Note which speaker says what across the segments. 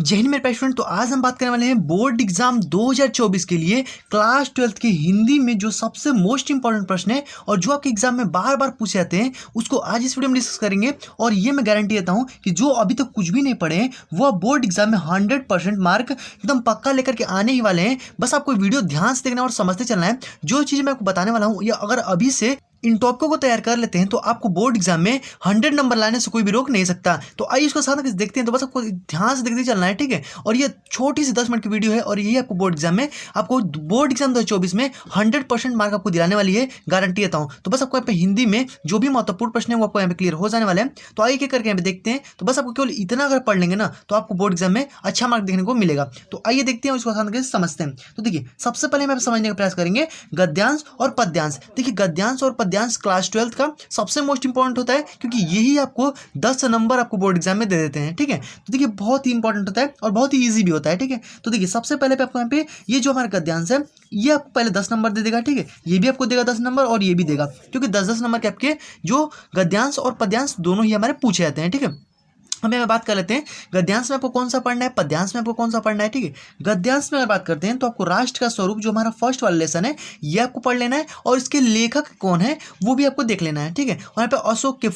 Speaker 1: जय हिंद मेरे प्यारे स्टूडेंट। तो आज हम बात करने वाले हैं बोर्ड एग्जाम 2024 के लिए क्लास 12 की हिंदी में जो सबसे मोस्ट इंपॉर्टेंट प्रश्न है और जो आपके एग्जाम में बार बार पूछे जाते हैं उसको आज इस वीडियो में डिस्कस करेंगे। और ये मैं गारंटी देता हूं कि जो अभी तक कुछ भी नहीं पढ़े हैं वो बोर्ड एग्जाम में 100% मार्क एकदम पक्का लेकर के आने ही वाले हैं। बस आपको वीडियो ध्यान से देखना और समझते चलना है। जो चीज़ मैं आपको बताने वाला हूँ, या अगर अभी से इन टॉपिकों को तैयार कर लेते हैं तो आपको बोर्ड एग्जाम में 100 नंबर लाने से कोई भी रोक नहीं सकता। तो आइए इसको साथ में देखते हैं। तो बस आपको ध्यान से देखते चलना है, ठीक है। और ये छोटी सी 10 मिनट की वीडियो है और यही आपको बोर्ड एग्जाम में बोर्ड एग्जाम 2024 में 100% मार्क आपको दिलाने वाली है, गारंटी देता हूँ। तो बस आपको यहाँ पे हिंदी में जो भी महत्वपूर्ण प्रश्न है वो आपको यहाँ पे क्लियर हो जाने वाले हैं। तो आइए क्या करके यहाँ पे देखते हैं। तो बस आपको केवल इतना अगर पढ़ लेंगे ना तो आपको बोर्ड एग्जाम में अच्छा मार्क देखने को मिलेगा। तो आइए देखते हैं और इसको आसान करके समझते हैं। तो देखिए, सबसे पहले हम समझने का प्रयास करेंगे गद्यांश और पद्यांश। देखिए, गद्यांश और पद्यांश क्लास 12 का सबसे मोस्ट इंपॉर्टेंट होता है, क्योंकि यही आपको 10 नंबर आपको बोर्ड एग्जाम में दे देते हैं, ठीक है। तो देखिए, बहुत ही इंपॉर्टेंट होता है और बहुत ही इजी भी होता है, ठीक है। तो देखिए, सबसे पहले पे आपको यहाँ पे ये जो हमारा गद्यांश है ये आपको पहले 10 नंबर दे देगा, ठीक है। ये भी आपको देगा 10 नंबर और ये भी देगा, क्योंकि 10-10 नंबर के आपके जो गद्यांश और पद्यांश दोनों ही हमारे पूछे जाते हैं, ठीक है। हमें बात कर लेते हैं गद्यांश में आपको कौन सा पढ़ना है, पद्यांश में आपको कौन सा पढ़ना है, ठीक है। गद्यांश में अगर बात करते हैं तो आपको राष्ट्र का स्वरूप जो हमारा फर्स्ट वाला लेसन है ये आपको पढ़ लेना है, और इसके लेखक कौन है वो भी आपको देख लेना है, ठीक है। और यहाँ पे अशोक के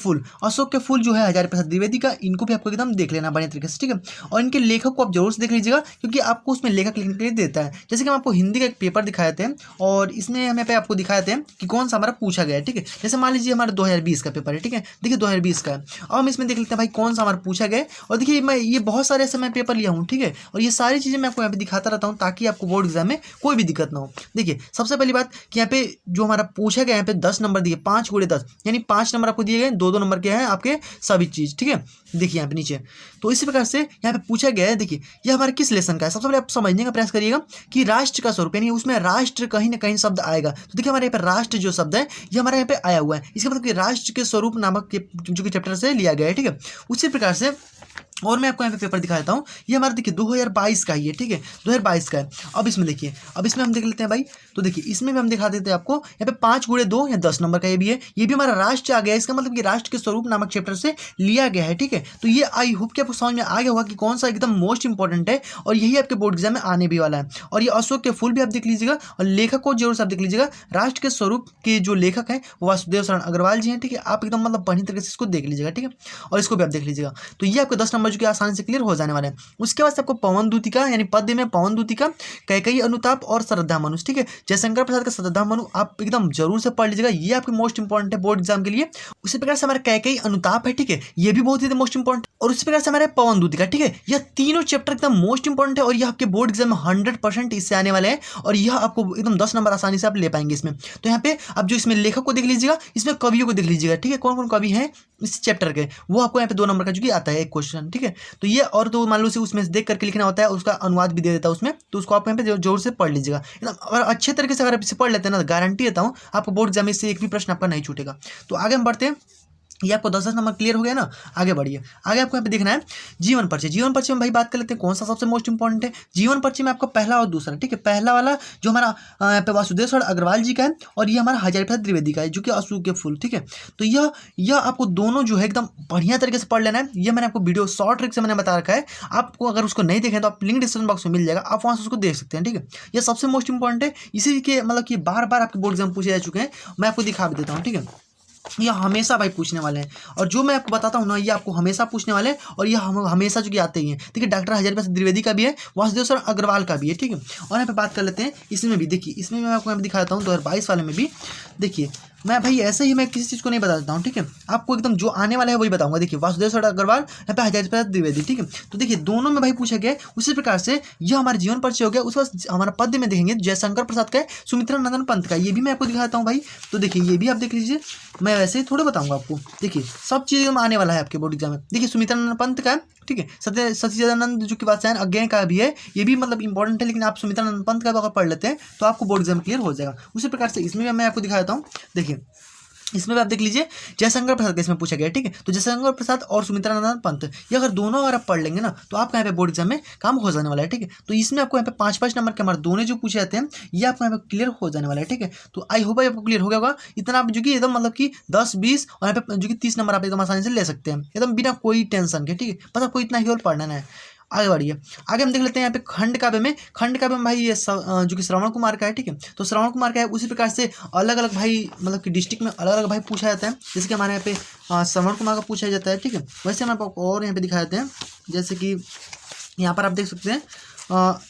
Speaker 1: फूल जो है हजारी प्रसाद द्विवेदी का, इनको भी आपको एकदम देख लेना बढ़िया तरीके से, ठीक है। और इनके लेखक को आप जरूर से देख लीजिएगा, क्योंकि आपको उसमें लेखक लिखने के लिए देता है। जैसे कि हम आपको हिंदी का एक पेपर दिखाए थे और इसमें हमें पे आपको दिखाए थे कि कौन सा हमारा पूछा गया है, ठीक है। जैसे मान लीजिए हमारा 2020 का पेपर है, ठीक है। देखिए 2020 का है। अब हम इसमें देख लेते हैं भाई कौन सा हमारा पूछा गया है। और देखिए, मैं ये बहुत सारे ऐसे मैं पेपर लिया हूँ, ठीक है। और ये सारी चीज़ें मैं आपको यहाँ पे दिखाता रहता हूँ ताकि आपको बोर्ड एग्जाम में कोई भी दिक्कत ना हो। देखिए, सबसे पहली बात कि यहाँ पे जो हमारा पूछा गया, यहाँ पे 10 नंबर दिए, 5 × 10 यानी 5 नंबर आपको दिए गए, 2-2 नंबर के हैं आपके सभी चीज़, ठीक है। देखिए यहाँ पे नीचे, तो इसी प्रकार से यहाँ पे पूछा गया है। देखिए, ये हमारे किस लेसन का है, सबसे पहले आप समझने का प्रयास करिएगा कि राष्ट्र का स्वरूप, यानी उसमें राष्ट्र कहीं ना कहीं शब्द आएगा। तो देखिए, हमारे यहाँ पे राष्ट्र जो शब्द है ये हमारे यहाँ पे आया हुआ है। इसका मतलब कि राष्ट्र के स्वरूप नामक के जो कि चैप्टर से लिया गया है, ठीक है। उसी प्रकार से और मैं आपको यहाँ पे पेपर दिखा देता हूँ। ये हमारा देखिए 2022 का ही है, ठीक है, 2022 का है। अब इसमें देखिए, अब इसमें हम देख लेते हैं भाई। तो देखिए, इसमें भी हम दिखा देते हैं आपको, यहाँ पे 5 × 2 या 10 नंबर का ये भी है। ये भी हमारा राष्ट्र आ गया है। इसका मतलब कि राष्ट्र के स्वरूप नामक चैप्टर से लिया गया है, ठीक है। तो ये आई होप कि आपको समझ में आ गया होगा कि कौन सा एकदम मोस्ट इंपॉर्टेंट है, और यही आपके बोर्ड एग्जाम में आने भी वाला है। और ये अशोक के फूल भी आप देख लीजिएगा, और लेखक को जरूर से आप देख लीजिएगा। राष्ट्र के स्वरूप के जो लेखक हैं वो वासुदेव शरण अग्रवाल जी हैं, ठीक है। आप एकदम मतलब बढ़िया तरीके से इसको देख लीजिएगा, ठीक है। और इसको भी आप देख लीजिएगा। तो ये आपको 10 नंबर जो कि आसानी से क्लियर हो जाने वाले हैं। उसके बाद आपको पवन दूतिका, यानी पद्य में पवन दूतिका, कैकेयी अनुताप और श्रद्धा मनु, ठीक है। जयशंकर प्रसाद का श्रद्धा मनु आप एकदम जरूर से पढ़ लीजिएगा, ये आपके मोस्ट इंपॉर्टेंट है बोर्ड एग्जाम के लिए। उसी प्रकार से हमारा कैकेयी अनुताप है, ठीक है, ये भी बहुत ही मोस्ट इंपॉर्टेंट। और उसी प्रकार से हमारे पवन दूतिका, ठीक है, यह तीनों चैप्टर एकदम मोस्ट इंपॉर्टेंट है और यह आपके बोर्ड एग्जाम में 100% इससे आने वाले हैं, और यह आपको एकदम 10 नंबर आसानी से आप ले पाएंगे इसमें। तो यहाँ पे आप जो इसमें लेखक को देख लीजिएगा, इसमें कवियों को देख लीजिएगा, ठीक है, कौन कौन कवि हैं इस चैप्टर के, वो आपको यहाँ पे 2 नंबर का जो कि आता है एक क्वेश्चन, ठीक है। तो ये, और तो मान लो उसमें देख करके लिखना होता है, उसका अनुवाद भी दे देता है उसमें, तो उसको आप यहाँ पे जोर से पढ़ लीजिएगा एकदम। और अच्छे तरीके से अगर आप इसे पढ़ लेते हैं ना, गारंटी देता हूँ आपको बोर्ड एग्जाम में से एक भी प्रश्न आपका नहीं छूटेगा। तो आगे हम बढ़ते हैं। ये आपको 10-10 नंबर क्लियर हो गया ना, आगे बढ़िए। आगे आपको यहाँ पे देखना है जीवन परिचय। जीवन परिचय में भाई बात कर लेते हैं कौन सा सबसे मोस्ट इंपॉर्टेंट है। जीवन परिचय में आपका पहला और दूसरा, ठीक है। पहला वाला जो हमारा यहाँ पे वासुदेव शरण अग्रवाल जी का है, और ये हमारा हजारी प्रसाद द्विवेदी का है जो कि अशोक के फूल, ठीक है। तो यह आपको दोनों जो है एकदम बढ़िया तरीके से पढ़ लेना है। ये मैंने आपको वीडियो शॉर्ट ट्रिक से मैंने बता रखा है, आपको अगर उसको नहीं देखें तो आप लिंक डिस्क्रिप्शन बॉक्स में मिल जाएगा, आप वहाँ से उसको देख सकते हैं, ठीक है। ये सबसे मोस्ट इंपॉर्टेंट है, इसी के मतलब कि बार बार आपके बोर्ड एग्जाम पूछे जा चुके हैं, मैं आपको दिखा भी देता हूँ, ठीक है। ये हमेशा भाई पूछने वाले हैं, और जो मैं आपको बताता हूँ ना ये आपको हमेशा पूछने वाले हैं, और ये हमेशा जो कि आते ही हैं। देखिए, डॉक्टर हजारी प्रसाद द्विवेदी का भी है, वासुदेव शरण अग्रवाल का भी है, ठीक है। और यहाँ पे बात कर लेते हैं इसमें भी। देखिए, इसमें मैं आपको यहाँ पे दिखाता हूँ 2022 वाले में भी। देखिए, मैं भाई ऐसे ही मैं किसी चीज़ को नहीं बता देता हूँ, ठीक है, आपको एकदम जो आने वाला है वही बताऊंगा। देखिए, वासुदेव शरण अग्रवाल, यहाँ पे हजारी प्रसाद द्विवेदी, ठीक है। तो देखिए, दोनों में भाई पूछा गया। उसी प्रकार से यह हमारे जीवन परिचय हो गया। उसके बाद हमारा पद्य में देखेंगे जयशंकर प्रसाद का है, सुमित्रा नंदन पंत का, ये भी मैं आपको दिखाता हूँ भाई। तो देखिए, ये भी आप देख लीजिए, मैं वैसे ही थोड़ा बताऊंगा आपको। देखिए, सब चीज़ आने वाला है आपके बोर्ड एग्जाम में। देखिए, सुमित्रा नंदन पंत का है, ठीक है। सचिदानंद जो कि वात्स्यायन अज्ञेय का भी है, ये भी मतलब इंपॉर्टेंट है, लेकिन आप सुमित्रा नंदन पंत का अगर पढ़ लेते हैं तो आपको बोर्ड एग्जाम क्लियर हो जाएगा। उसी प्रकार से इसमें भी मैं आपको दिखा देता हूँ। देखिए, इसमें भी आप देख लीजिए जयशंकर प्रसाद का इसमें पूछा गया, ठीक है। तो जयशंकर प्रसाद और सुमित्रा नंदन पंत, ये अगर दोनों अगर आप पढ़ लेंगे ना तो आपका यहाँ पे बोर्ड एग्जाम में काम हो जाने वाला है, ठीक है। तो इसमें आपको यहाँ पे 5-5 नंबर के हमारे दोनों जो पूछे जाते हैं ये आपको यहाँ पे क्लियर हो जाने वाला है, ठीक है। तो आई होप आपको क्लियर हो गया होगा। इतना आप जो कि एकदम मतलब कि 10-20 और यहाँ पे जो कि 30 नंबर आप एकदम आसानी से ले सकते हैं, एकदम बिना कोई टेंशन के, ठीक है। बस आपको इतना ही और पढ़ना है। आगे बढ़िए। आगे हम देख लेते हैं यहाँ पे खंड काव्य में। खंड काव्य में भाई ये जो कि श्रवण कुमार का है, ठीक है। तो श्रवण कुमार का है, उसी प्रकार से अलग अलग भाई मतलब कि डिस्ट्रिक्ट में अलग अलग भाई पूछा जाता है। जैसे कि हमारे यहाँ पे श्रवण कुमार का पूछा जाता है, ठीक है। वैसे हम आपको और यहाँ पे दिखा देते हैं, जैसे कि यहाँ पर आप देख सकते हैं,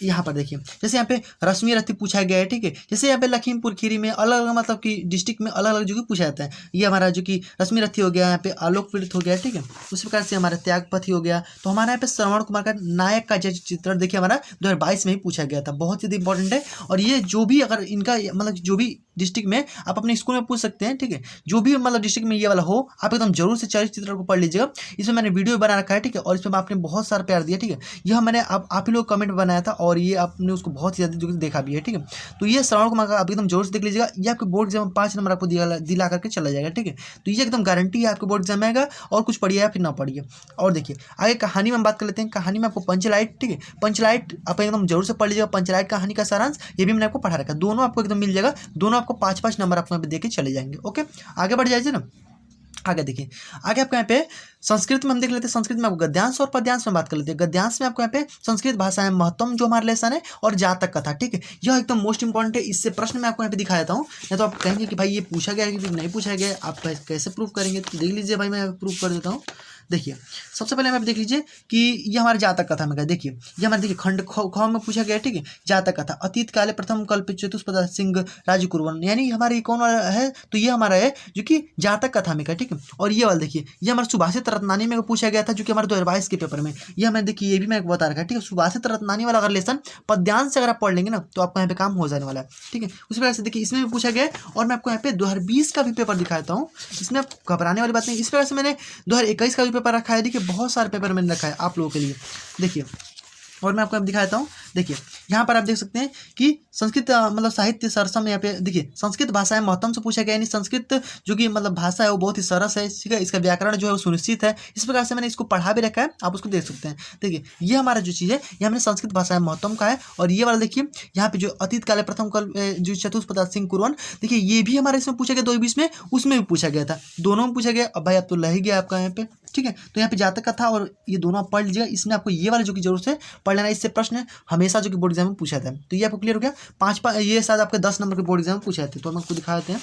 Speaker 1: यहाँ पर देखिए, जैसे यहाँ पे रश्मि रथी पूछा गया है, ठीक है। जैसे यहाँ पे लखीमपुर खीरी में अलग अलग मतलब कि डिस्ट्रिक्ट में अलग अलग जो कि पूछा जाता है। ये हमारा जो कि रश्मि रथी हो गया, यहाँ पे आलोक पीड़ित हो गया, ठीक है। उसी प्रकार से हमारा त्यागपथी हो गया। तो हमारा यहाँ पे श्रवण कुमार का नायक का चित्रण देखिए हमारा 2022 में ही पूछा गया था, बहुत ज़्यादा इंपॉर्टेंट है। और ये जो भी अगर इनका मतलब जो भी डिस्ट्रिक्ट में आप अपने स्कूल में पूछ सकते हैं, ठीक है। जो भी मतलब डिस्ट्रिक्ट में ये वाला हो, आप एकदम जरूर से चरित्र को पढ़ लीजिएगा। इसमें मैंने वीडियो बना रखा है, ठीक है। और इसमें आपने बहुत सारा प्यार दिया, ठीक है। यह मैंने आप ही लोग कमेंट बनाया था और ये आपने उसको बहुत ज़्यादा जो देखा भी है, ठीक है। तो ये श्रवण कुमार का आप एकदम जोर से देख लीजिएगा। ये आपके बोर्ड एग्जाम में 5 नंबर आपको दिला करके चला जाएगा, ठीक है। तो ये एकदम गारंटी है आपके बोर्ड एग्जाम में आएगा। और कुछ पढ़िए या फिर ना पढ़िए। और देखिए आगे कहानी में हम बात कर लेते हैं। कहानी में आपको पंचलाइट, ठीक है, पंचलाइट आप एकदम जरूर से पढ़ लीजिएगा। पंचलाइट कहानी का सारांश ये भी मैंने आपको पढ़ा रखा है, दोनों आपको एकदम मिल जाएगा। दोनों आपको 5-5 नंबर आपको यहाँ पे देके चले जाएंगे। ओके, आगे बढ़ जाइए ना। आगे देखिए, आगे आपको यहाँ पे संस्कृत में हम देख लेते हैं। संस्कृत में आपको गद्यांश और पद्यांश में बात कर लेते हैं। गद्यांश में आपको यहाँ पे संस्कृत भाषा में महत्तम जो हमारा लेसन है और जातक कथा, ठीक है। यह एकदम मोस्ट इंपॉर्टेंट है। इससे प्रश्न मैं आपको यहाँ पे दिखा देता हूँ। या तो आप कहेंगे कि भाई ये पूछा गया है कि नहीं पूछा गया है, आप कैसे प्रूव करेंगे, तो देख लीजिए भाई, मैं प्रूव कर देता हूँ। देखिए सबसे पहले आप देख लीजिए कि ये हमारे जातक कथा में गए। देखिए ये हमारे देखिए खंड ख में पूछा गया है, ठीक है। जातक कथा अतीत काले प्रथम कल्प चतुष्पद सिंह राजू कुरवन, यानी हमारे कौन वाला है, तो ये हमारा है जो कि जातक कथा में का, ठीक है। और ये वाला देखिए, ये हमारे सुभाषित रत्नानी में पूछा गया था, जो कि हमारे 2022 के पेपर में। ये हमें देखिए, ये भी मैं बता रखा है, ठीक है। सुभाषित रत्नानी वाला अगर लेसन पद्यांश से अगर आप पढ़ लेंगे ना, तो आपको यहाँ पे काम हो जाने वाला है, ठीक है। उसी प्रकार से देखिए इसमें भी पूछा गया है। और मैं आपको यहाँ पे 2020 का भी पेपर दिखाता हूँ। इसमें आप घबराने वाली बात नहीं। इस प्रकार से मैंने 2021 का भी पेपर रखा है, देखिए बहुत सारे पेपर मैंने रखा है आप लोगों के लिए। देखिए और मैं आपको अब दिखाता हूँ। देखिए यहाँ पर आप देख सकते हैं कि संस्कृत मतलब साहित्य सरसम, यहाँ पे देखिए संस्कृत भाषा में महत्तम से पूछा गया, यानी संस्कृत जो कि मतलब भाषा है वो बहुत ही सरस है, ठीक है। इसका व्याकरण जो है वो सुनिश्चित है। इस प्रकार से मैंने इसको पढ़ा भी रखा है, आप उसको देख सकते हैं। देखिए ये हमारा जो चीज़ है, ये हमने संस्कृत भाषा में महत्तम का है। और ये वाला देखिए यहाँ पे जो अतीत काले प्रथम कल जो चतुष्पद सिंह कुरवन, देखिए ये भी हमारे इसमें पूछा गया 2020 में, उसमें भी पूछा गया था, दोनों में पूछा गया। अब भाई आप तो लह ही गया आपका यहाँ पे, ठीक है। तो यहाँ पे जातक का था और ये दोनों आप पढ़ लीजिएगा। इसमें आपको ये वाला जो कि जरूर से पढ़ लेना, इससे प्रश्न हमेशा जो कि बोर्ड एग्जाम में पूछा जाता है। तो ये आपको क्लियर हो गया। 5 ये शायद आपके 10 नंबर के बोर्ड एग्जाम में पूछा जाते हैं। तो हम आपको दिखा देते हैं।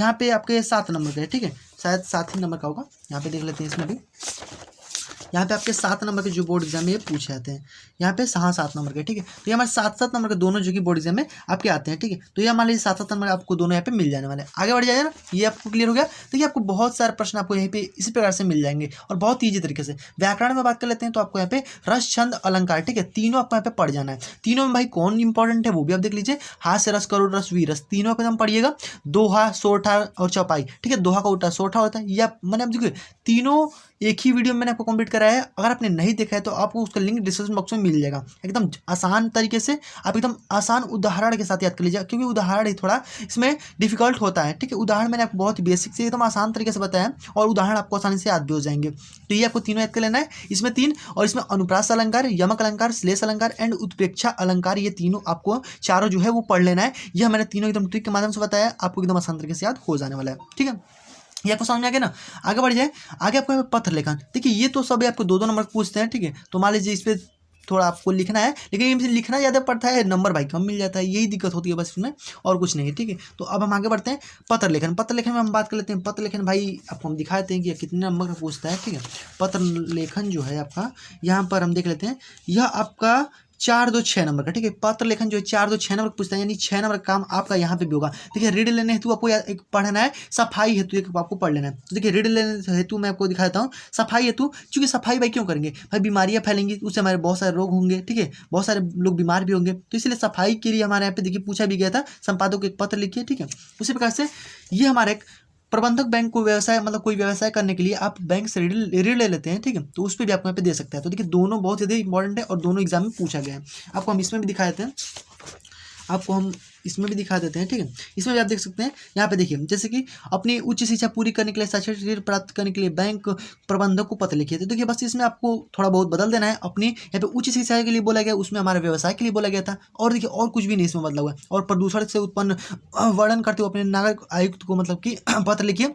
Speaker 1: यहाँ पे आपके 7 नंबर का है, ठीक है, शायद 7 ही नंबर का होगा। यहाँ पे देख लेते हैं, इसमें भी यहाँ पे आपके 7 नंबर के जो बोर्ड एग्जाम में ये पूछे जाते हैं। यहाँ पे 7 नंबर के, ठीक है। तो ये हमारे 7 नंबर के दोनों जो कि बोर्ड एग्जाम में आपके आते हैं, ठीक है। तो ये हमारे 7 नंबर आपको दोनों यहाँ पे मिल जाने वाले हैं। आगे बढ़ जाएगा ना, ये आपको क्लियर हो गया। देखिए आपको बहुत सारे प्रश्न आपको यहीं पे इसी प्रकार से मिल जाएंगे और बहुत ईजी तरीके से। व्याकरण में बात कर लेते हैं, तो आपको यहाँ पे रस छंद अलंकार, ठीक है, तीनों आपको यहाँ पे पढ़ जाना है। तीनों में भाई कौन इंपॉर्टेंट है वो भी आप देख लीजिए। हास्य रस, करुण रस, वीर रस, तीनों पे हम पढ़िएगा। दोहा, सोठा और चौपाई, ठीक है। दोहा का उल्टा सोठा होता है। या मैंने अब देखिए तीनों एक ही वीडियो में मैंने आपको कंप्लीट कराया है। अगर आपने नहीं देखा है तो आपको उसका लिंक डिस्क्रिप्शन बॉक्स में मिल जाएगा। एकदम आसान तरीके से आप एकदम आसान उदाहरण के साथ याद कर लीजिए, क्योंकि उदाहरण ही थोड़ा इसमें डिफिकल्ट होता है, ठीक है। उदाहरण मैंने आपको बहुत ही बेसिक से एकदम आसान तरीके से बताया और उदाहरण आपको आसानी से याद भी हो जाएंगे। तो ये आपको तीनों याद कर लेना है। इसमें 3 और इसमें अनुप्रास अलंकार, यमक अलंकार, श्लेष अलंकार एंड उत्प्रेक्षा अलंकार, ये तीनों आपको चारों जो है वो पढ़ लेना है। यह मैंने तीनों एकदम ट्रिक के माध्यम से बताया, आपको एकदम आसान तरीके से याद हो जाने वाला है, ठीक है। ये आपको समझ में आ गया ना। आगे बढ़ जाए। आगे आपको यहाँ पे पत्र लेखन, देखिए ये तो सब आपको 2-2 नंबर पूछते हैं, ठीक है। तो मान लीजिए इस पर थोड़ा आपको लिखना है, लेकिन ये लिखना ज़्यादा पड़ता है, नंबर भाई कम मिल जाता है, यही दिक्कत होती है बस इसमें, और कुछ नहीं है, ठीक है। तो अब हम आगे बढ़ते हैं। पत्र लेखन, पत्र लेखन में हम बात कर लेते हैं। पत्र लेखन भाई आपको हम दिखा देते हैं कि कितने नंबर का पूछता है, ठीक है। पत्र लेखन जो है आपका, यहाँ पर हम देख लेते हैं, यह आपका 4-2-6 नंबर का, ठीक है। पत्र लेखन जो है 4-2-6 नंबर पूछता है, यानी 6 नंबर का काम आपका यहाँ पे भी होगा। देखिए रीड लेने हेतु आपको एक पढ़ना है, सफाई हेतु एक आपको पढ़ लेना है। तो देखिए रीड लेने हेतु मैं आपको दिखा देता हूँ। सफाई हेतु, क्योंकि सफाई भाई क्यों करेंगे भाई, बीमारियाँ फैलेंगी, उससे हमारे बहुत सारे रोग होंगे, ठीक है, बहुत सारे लोग बीमार भी होंगे। तो इसलिए सफाई के लिए हमारे यहाँ पे देखिए पूछा भी गया था, संपादक को एक पत्र लिखिए, ठीक है। उसी प्रकार से ये हमारे एक प्रबंधक बैंक को व्यवसाय मतलब कोई व्यवसाय करने के लिए आप बैंक से ऋण ले लेते हैं, ठीक है। तो उस पर भी आपको यहाँ पे दे सकता है। तो देखिए दोनों बहुत ज़्यादा इंपॉर्टेंट है और दोनों एग्जाम में पूछा गया है। आपको हम इसमें भी दिखा देते हैं, आपको हम इसमें भी दिखा देते हैं, ठीक है। इसमें भी आप देख सकते हैं। यहाँ पे देखिए जैसे कि अपनी उच्च शिक्षा पूरी करने के लिए शैक्षणिक ऋण प्राप्त करने के लिए बैंक प्रबंधक को पत्र लिखिए। तो देखिए बस इसमें आपको थोड़ा बहुत बदल देना है। अपनी यहाँ पे उच्च शिक्षा के लिए बोला गया, उसमें हमारे व्यवसाय के लिए बोला गया था। और देखिए और कुछ भी नहीं इसमें बदला हुआ है। और प्रदूषण से उत्पन्न वर्णन करते हुए अपने नागरिक आयुक्त को मतलब कि पत्र लिखिए।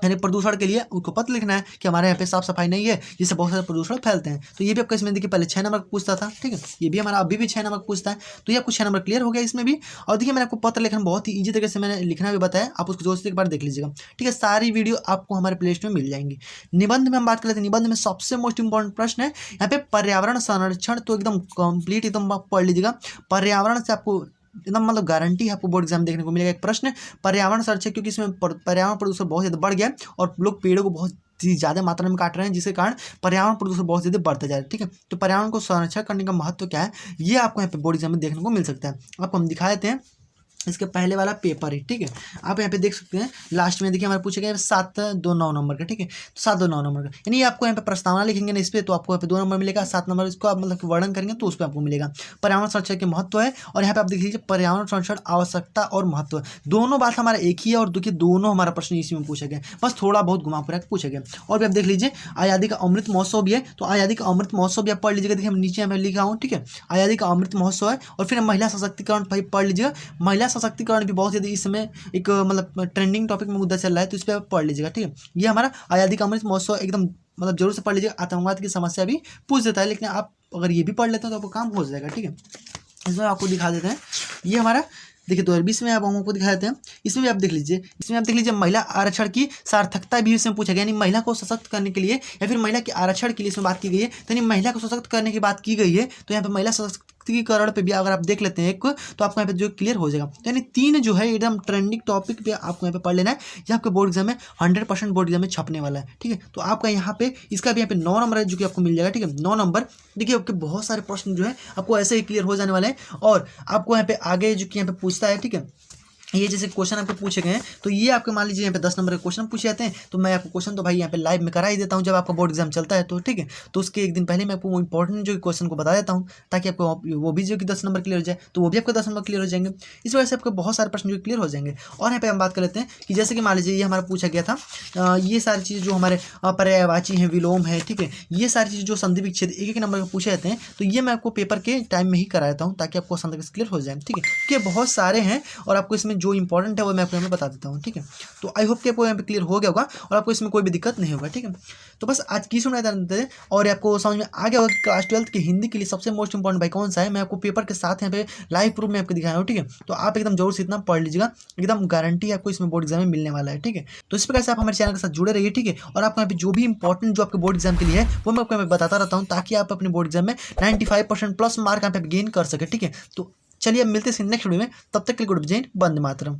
Speaker 1: यानी प्रदूषण के लिए उनको पत्र लिखना है कि हमारे यहाँ पे साफ सफाई नहीं है, जिससे बहुत सारे प्रदूषण फैलते हैं। तो ये भी आपका इसमें देखिए पहले 6 नंबर पूछता था, ठीक है, ये भी हमारा अभी भी 6 नंबर पूछता है। तो ये आपको 6 नंबर क्लियर हो गया इसमें भी। और देखिए मैंने आपको पत्र लिखना बहुत ही ईजी तरीके से मैंने लिखना भी बताया, आप उसको जोर से एक बार देख लीजिएगा, ठीक है। सारी वीडियो आपको हमारे प्ले लिस्ट में मिल जाएंगी। निबंध में हम बात कर लेते हैं। निबंध में सबसे मोस्ट इंपॉर्टेंट प्रश्न है यहाँ पे पर्यावरण संरक्षण, तो एकदम कंप्लीट एकदम आप पढ़ लीजिएगा। पर्यावरण से आपको एकदम मतलब गारंटी है आपको बोर्ड एग्जाम देखने को मिलेगा एक प्रश्न पर्यावरण संरक्षण, क्योंकि इसमें पर्यावरण प्रदूषण बहुत ज़्यादा बढ़ गया है और लोग पेड़ों को बहुत ज़्यादा मात्रा में काट रहे हैं, जिसके कारण पर्यावरण प्रदूषण बहुत ज़्यादा बढ़ता जा रहा है, ठीक है। तो पर्यावरण को संरक्षण करने का महत्व क्या है, ये आपको यहाँ पे बोर्ड एग्जाम में देखने को मिल सकता है। आपको हम दिखा देते हैं इसके पहले वाला पेपर है, ठीक है। आप यहाँ पे देख सकते हैं लास्ट में देखिए हमारे पूछा गया 7-2-9 नंबर का, ठीक है। तो 7-2-9 नंबर का यानी आपको यहाँ पे प्रस्तावना लिखेंगे ना इस पर, तो आपको यहाँ पे 2 नंबर मिलेगा। 7 नंबर इसको आप मतलब वर्णन करेंगे तो उस पर आपको मिलेगा। पर्यावरण संरक्षण के महत्व है, और यहाँ पे आप देख लीजिए पर्यावरण संरक्षण आवश्यकता और महत्व, दोनों बात हमारा एक ही है। और देखिए दोनों हमारा प्रश्न इसी में पूछा गया, बस थोड़ा बहुत घुमा फिरा पूछा गया। और भी आप देख लीजिए आज़ादी का अमृत महोत्सव भी है, तो आज़ादी का अमृत महोत्सव भी आप पढ़ लीजिएगा। देखिए हम नीचे मैं लिखा हूँ, ठीक है, आज़ादी का अमृत महोत्सव है। और फिर महिला सशक्तिकरण भाई पढ़ लीजिएगा। महिला सशक्तिकरण भी बहुत यदि इस समय एक मतलब ट्रेंडिंग टॉपिक में मुद्दा चल रहा है, तो इस पर आप पढ़ लीजिएगा, ठीक है। ये हमारा आज़ादी का अमृत महोत्सव एकदम मतलब जरूर से पढ़ लीजिएगा। आतंकवाद की समस्या भी पूछ देता है, लेकिन आप अगर ये भी पढ़ लेते हैं तो आपको काम हो जाएगा, ठीक है। इसमें आपको दिखा देते हैं, ये हमारा देखिए 2020 में आप हमको दिखा देते हैं। इसमें भी आप देख लीजिए, इसमें आप देख लीजिए महिला आरक्षण की सार्थकता भी इसमें पूछा गया, यानी महिला को सशक्त करने के लिए या फिर महिला के आरक्षण के लिए इसमें बात की गई है। तो यानी महिला को सशक्त करने की बात की गई है, तो यहाँ पे महिला सशक्तिकरण पे भी अगर आप देख लेते हैं एक, तो आपको यहाँ पे जो क्लियर हो जाएगा। तो यानी 3 जो है एकदम ट्रेंडिंग टॉपिक पे आपको यहाँ पे पढ़ लेना है। ये आपके बोर्ड एग्जाम में 100% बोर्ड एग्जाम में छपने वाला है, ठीक है। तो आपका यहाँ पे इसका भी यहाँ पे 9 नंबर है जो कि आपको मिल जाएगा, ठीक है। 9 नंबर देखिए आपके बहुत सारे प्रश्न जो है आपको ऐसे ही क्लियर हो जाने वाले हैं। और आपको यहाँ पे आगे जो कि यहाँ पे पूछता है, ठीक है, ये जैसे क्वेश्चन आपको पूछे गए हैं, तो ये आपके मान लीजिए यहाँ पे 10 नंबर के क्वेश्चन पूछे जाते हैं। तो मैं आपको क्वेश्चन तो भाई यहाँ पे लाइव में करा ही देता हूँ जब आपका बोर्ड एग्जाम चलता है, तो ठीक है। तो उसके एक दिन पहले मैं आपको वो इंपॉर्टेंट जो क्वेश्चन को बता देता हूँ, ताकि आपको वो भी जो कि 10 नंबर क्लियर हो जाए, तो वो भी आपको 10 नंबर क्लियर हो जाएंगे। इस वजह से आपके बहुत सारे प्रश्न जो क्लियर हो जाएंगे। और यहाँ पे हम बात कर लेते हैं कि जैसे कि मान लीजिए ये हमारा पूछा गया था, ये सारी चीज़ जो हमारे पर्यायवाची हैं, विलोम है, ठीक है, ये सारी चीज़ जो संधि विच्छेद एक नंबर के पूछे जाते हैं, तो ये मैं आपको पेपर के टाइम में ही करा देता हूँ, ताकि आपको संधि क्लियर हो जाए, ठीक है। क्योंकि बहुत सारे हैं और आपको इसमें जो इंपॉर्टेंट है वो आपको मैं बता देता हूँ, ठीक है। तो आई होप कि आपको यहाँ पे क्लियर हो गया होगा और आपको इसमें कोई भी दिक्कत नहीं होगा, ठीक है। तो बस आज की सुनाई और आपको समझ में आ गया होगा कि क्लास 12 की हिंदी के लिए सबसे मोस्ट इंपॉर्टेंट भाई कौन सा है। मैं आपको पेपर के साथ यहाँ पे लाइव प्रूफ में आपको दिखाया हूँ, ठीक है। तो आप एकदम जरूर से इतना पढ़ लीजिएगा, एकदम गारंटी आपको इसमें बोर्ड एग्जाम में मिलने वाला है, ठीक है। तो इस प्रकार से आप हमारे चैनल के साथ जुड़े रहिए, ठीक है। और आपको यहाँ पे जो भी इंपॉर्टेंट जो आपके बोर्ड एग्जाम के लिए है वो मैं आपको यहाँ पे बताता रहता हूँ, ताकि आप अपने बोर्ड एग्जाम में 95% प्लस मार्क यहाँ पे गेन कर सके, ठीक है। तो चलिए अब मिलते हैं नेक्स्ट वीडियो में, तब तक के लिए गुड जय हिंद, वंदे मातरम।